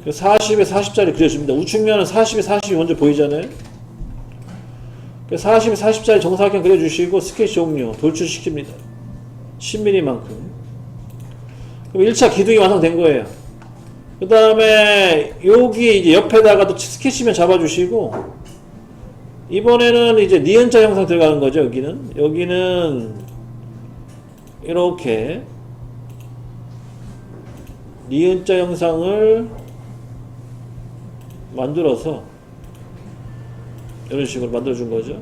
40에 40짜리 그려줍니다. 우측면은 40에 40이 먼저 보이잖아요. 40에 40짜리 정사각형 그려주시고 스케치 종료, 돌출시킵니다. 10mm만큼. 그럼 1차 기둥이 완성된 거예요. 그 다음에 여기 이제 옆에다가 또 스케치면 잡아주시고, 이번에는 이제 니은자 형상 들어가는 거죠. 여기는 이렇게 니은자 형상을 만들어서 이런 식으로 만들어준 거죠.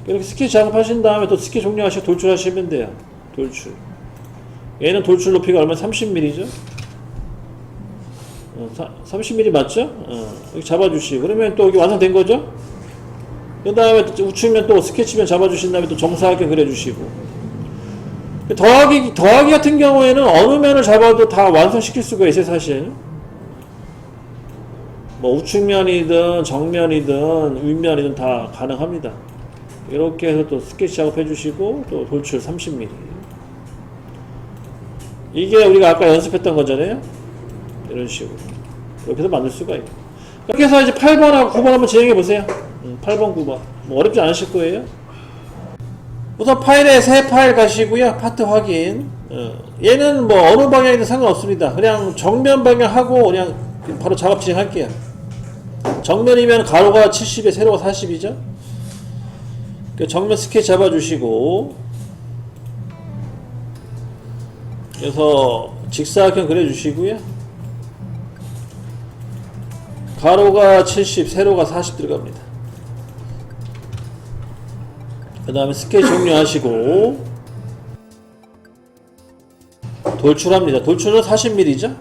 이렇게 스케치 작업하신 다음에 또 스케치 종료하시고 돌출하시면 돼요. 돌출. 얘는 돌출 높이가 얼마? 30mm죠? 30mm 맞죠? 여기 잡아주시고. 그러면 또 여기 완성된 거죠? 그 다음에 우측면 또 스케치면 잡아주신 다음에 또 정사각형 그려주시고. 더하기 같은 경우에는 어느 면을 잡아도 다 완성시킬 수가 있어요, 사실. 뭐 우측면이든 정면이든 윗면이든 다 가능합니다. 이렇게 해서 또 스케치 작업 해주시고 또 돌출 30mm. 이게 우리가 아까 연습했던 거잖아요. 이런 식으로 이렇게 해서 만들 수가 있고. 이렇게 해서 이제 8번하고 9번 한번 진행해 보세요. 8번 9번 뭐 어렵지 않으실 거예요. 우선 파일에 새 파일 가시고요. 파트 확인. 얘는 뭐 어느 방향이든 상관없습니다. 그냥 정면 방향하고 그냥 바로 작업 진행할게요. 정면이면 가로가 70에 세로가 40이죠. 정면 스케치 잡아주시고, 그래서 직사각형 그려주시고요. 가로가 70, 세로가 40 들어갑니다. 그 다음에 스케치 종료하시고 돌출합니다. 돌출은 40mm죠.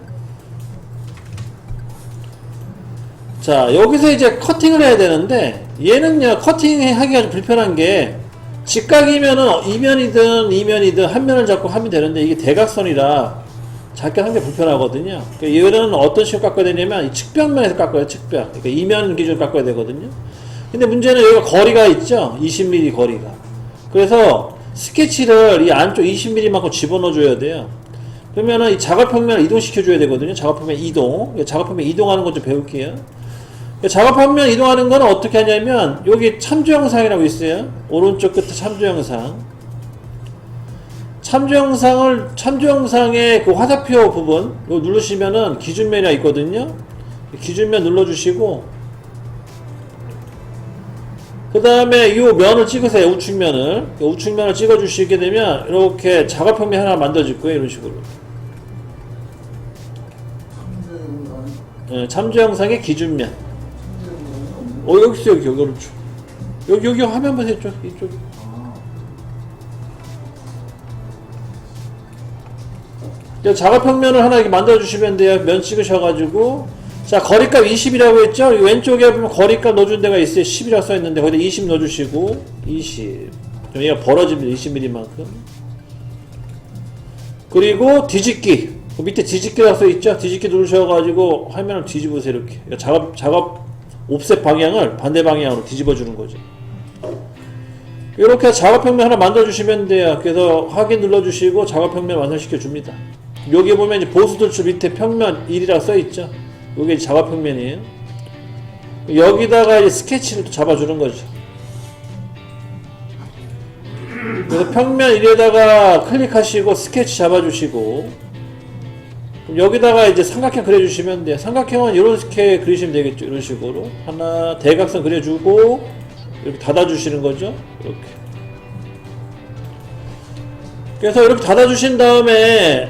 자, 여기서 이제 커팅을 해야 되는데, 얘는요 커팅 하기가 좀 불편한 게, 직각이면은 이면이든 한 면을 잡고 하면 되는데, 이게 대각선이라 잡기 상당히 불편하거든요. 그러니까 얘는 어떤 식으로 깎아야 되냐면 이 측벽면에서 깎아요. 측벽. 그러니까 이면 기준으로 깎아야 되거든요. 근데 문제는 여기가 거리가 있죠. 20mm 거리가. 그래서 스케치를 이 안쪽 20mm만큼 집어넣어 줘야 돼요. 그러면은 이 작업평면을 이동시켜 줘야 되거든요. 작업평면 이동. 작업평면 이동하는 거 좀 배울게요. 작업평면 이동하는 거는 어떻게 하냐면, 여기 참조 영상이라고 있어요. 오른쪽 끝에 참조 영상. 참조 영상의 그 화살표 부분, 이거 누르시면은 기준면이 있거든요. 기준면 눌러주시고, 그 다음에 이 면을 찍으세요. 우측면을 찍어주시게 되면 이렇게 작업평면 하나 만들어질 거예요. 이런 식으로. 참조 영상의 기준면. 여기 있어요. 여기 오른쪽. 여기 화면 보세요. 이쪽. 작업평면을 하나 이렇게 만들어주시면 돼요. 면 찍으셔가지고. 자, 거리값 20이라고 했죠? 왼쪽에 보면 거리값 넣어준 데가 있어요. 10이라고 써있는데, 거기다 20 넣어주시고, 20. 얘가 벌어집니다. 20mm만큼. 그리고 뒤집기. 그 밑에 뒤집기라고 써있죠? 뒤집기 누르셔가지고, 화면을 뒤집으세요. 이렇게. 작업 옵셋 방향을 반대 방향으로 뒤집어주는 거죠. 이렇게 작업평면 하나 만들어주시면 돼요. 그래서 확인 눌러주시고, 작업평면 완성시켜 줍니다. 여기 보면 이제 보수돌출 밑에 평면 1이라고 써있죠? 이게 작업평면이에요. 여기다가 이제 스케치를 또 잡아주는 거죠. 그래서 평면 1에다가 클릭하시고 스케치 잡아주시고, 그럼 여기다가 이제 삼각형 그려주시면 돼요. 삼각형은 이렇게 그리시면 되겠죠. 이런 식으로. 하나, 대각선 그려주고, 이렇게 닫아주시는 거죠. 이렇게. 그래서 이렇게 닫아주신 다음에,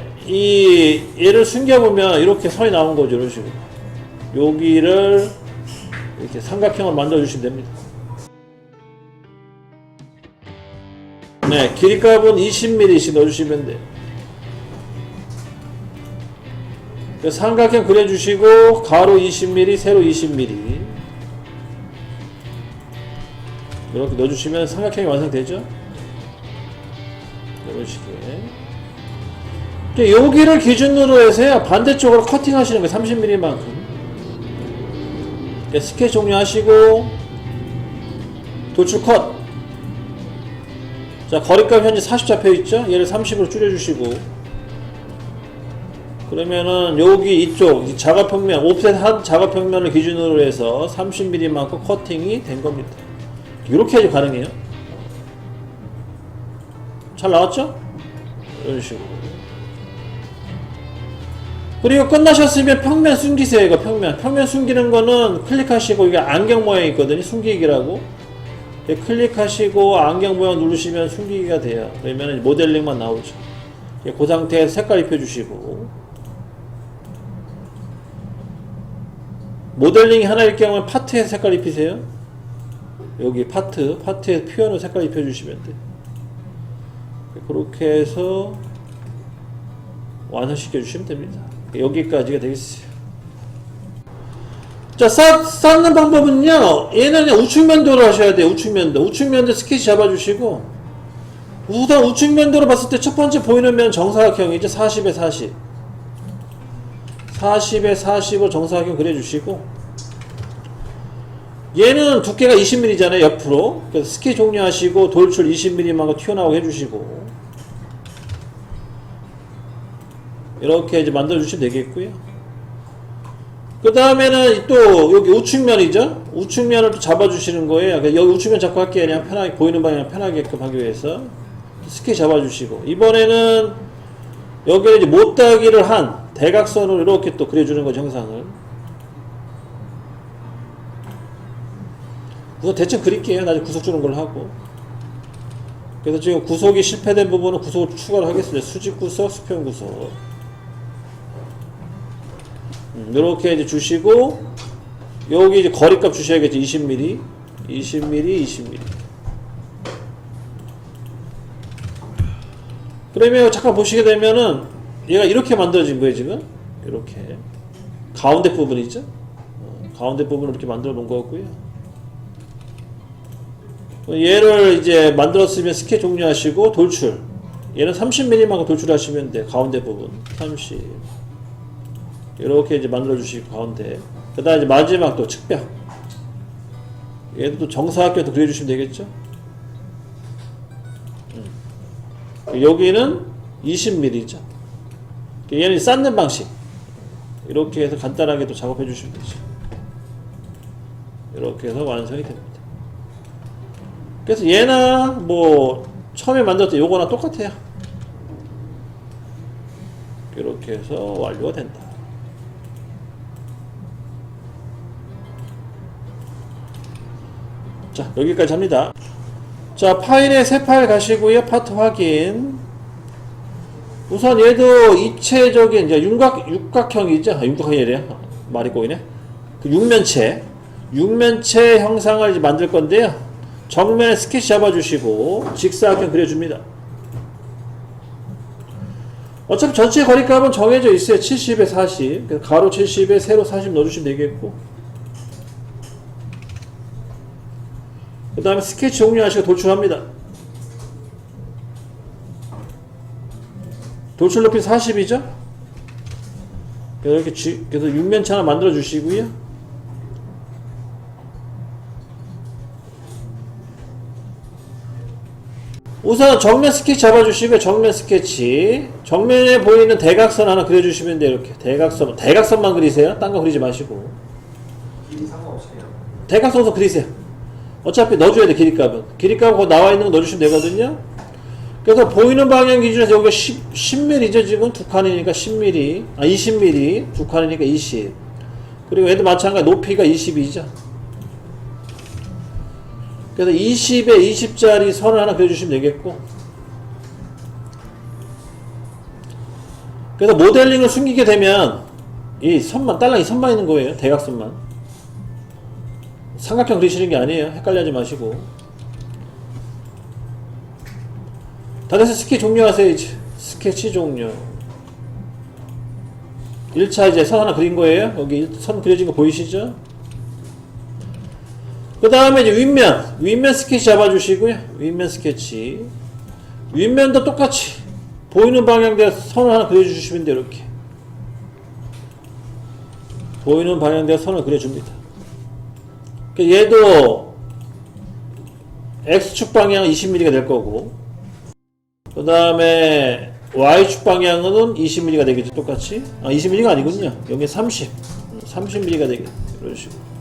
얘를 숨겨보면 이렇게 선이 나온 거죠. 이런 식으로. 여기를 이렇게 삼각형을 만들어주시면 됩니다. 네, 길이값은 20mm씩 넣어주시면 돼요. 삼각형 그려주시고, 가로 20mm, 세로 20mm. 이렇게 넣어주시면 삼각형이 완성되죠? 이런 식의. 여기를 기준으로 해서요, 반대쪽으로 커팅 하시는 거예요. 30mm만큼. 스케치 종료하시고, 돌출 컷. 자, 거리값 현재 40 잡혀있죠? 얘를 30으로 줄여주시고, 그러면은 여기 이쪽 이 작업평면 옵셋 한 작업평면을 기준으로 해서 30mm만큼 커팅이 된 겁니다. 이렇게 해야지 가능해요. 잘 나왔죠? 이런 식으로. 그리고 끝나셨으면 평면 숨기세요. 이거 평면 숨기는 거는 클릭하시고 이게 안경 모양이 있거든요. 숨기기라고. 클릭하시고 안경 모양 누르시면 숨기기가 돼요. 그러면 모델링만 나오죠. 그 상태에서 색깔 입혀주시고, 모델링이 하나일 경우는 파트에 색깔 입히세요. 여기 파트에 표현을 색깔 입혀주시면 돼요. 그렇게 해서 완성시켜 주시면 됩니다. 여기까지가 되겠어요. 자, 쌓는 방법은요, 얘는 그냥 우측면도로 하셔야 돼요. 우측면도 스케치 잡아주시고, 우선 우측면도로 봤을 때 첫 번째 보이는 면 정사각형이죠. 40에 40. 40에 40을 정사각형 그려주시고, 얘는 두께가 20mm잖아요. 옆으로. 그래서 스케치 종료하시고, 돌출 20mm만 튀어나오게 해주시고, 이렇게 이제 만들어주시면 되겠고요. 그 다음에는 또 여기 우측면이죠. 우측면을 또 잡아주시는 거예요. 여기 우측면 잡고 할게요. 그냥 편하게 보이는 방향 편하게끔 하기 위해서 스케치 잡아주시고, 이번에는 여기에 이제 못따기를 한 대각선으로 이렇게 또 그려주는 거죠. 형상을 우선 대충 그릴게요. 나중에 구석 주는 걸 하고. 그래서 지금 구석이 실패된 부분은 구석을 추가를 하겠습니다. 수직 구석, 수평 구석. 이렇게 이제 주시고, 여기 이제 거리값 주셔야겠죠. 20mm, 20mm, 20mm. 그러면 잠깐 보시게 되면은 얘가 이렇게 만들어진 거예요. 지금 이렇게 가운데 부분이죠. 가운데 부분을 이렇게 만들어 놓은 거고요. 얘를 이제 만들었으면 스케치 종료하시고 돌출. 얘는 30mm만 돌출하시면 돼요. 가운데 부분 30. 이렇게 이제 만들어 주시고 가운데. 그다음 이제 마지막 또 측벽. 얘도 또 정사각형도 그려주시면 되겠죠. 여기는 20mm죠. 얘는 쌓는 방식. 이렇게 해서 간단하게 또 작업해 주시면 되죠. 이렇게 해서 완성이 됩니다. 그래서 얘나 뭐 처음에 만들었던 요거나 똑같아요. 이렇게 해서 완료가 된다. 자, 여기까지 합니다. 자, 파일에 새 파일 가시고요. 파트 확인. 우선 얘도 입체적인 이제 육각형이죠. 육각형이래요. 말이 꼬이네. 그 육면체 형상을 이제 만들 건데요. 정면에 스케치 잡아주시고 직사각형 그려줍니다. 어차피 전체 거리값은 정해져 있어요. 70에 40. 그래서 가로 70에 세로 40 넣어주시면 되겠고, 그 다음에 스케치 종료하시고 돌출합니다. 돌출 높이 40이죠? 그래서 육면체 하나 만들어 주시고요. 우선 정면 스케치 잡아주시고, 정면 스케치. 정면에 보이는 대각선 하나 그려주시면 돼요. 이렇게. 대각선만 그리세요. 딴 거 그리지 마시고. 길이 상관없어요. 대각선도 그리세요. 어차피 넣어줘야 돼, 기립값은. 기립값은 거기 나와 있는 거 넣어주시면 되거든요. 그래서 보이는 방향 기준에서 여기가 10mm죠, 지금? 두 칸이니까 10mm. 20mm. 두 칸이니까 20. 그리고 얘도 마찬가지, 높이가 20이죠. 그래서 20에 20짜리 선을 하나 그려주시면 되겠고, 그래서 모델링을 숨기게 되면 이 선만, 딸랑 이 선만 있는 거예요. 대각선만. 삼각형 그리시는 게 아니에요. 헷갈려 하지 마시고. 다 돼서 스케치 종료하세요. 이제 스케치 종료. 1차 이제 선 하나 그린 거예요. 여기 선 그려진 거 보이시죠? 그 다음에 이제 윗면 스케치 잡아주시고요. 윗면 스케치. 윗면도 똑같이 보이는 방향대로 선을 하나 그려주시면 돼요. 이렇게. 보이는 방향대로 선을 그려줍니다. 얘도 X축 방향 20mm가 될 거고, 그 다음에 Y축 방향은 20mm가 되겠죠, 똑같이. 아, 20mm가 아니군요. 여기 30mm가 되겠죠. 이런 식으로.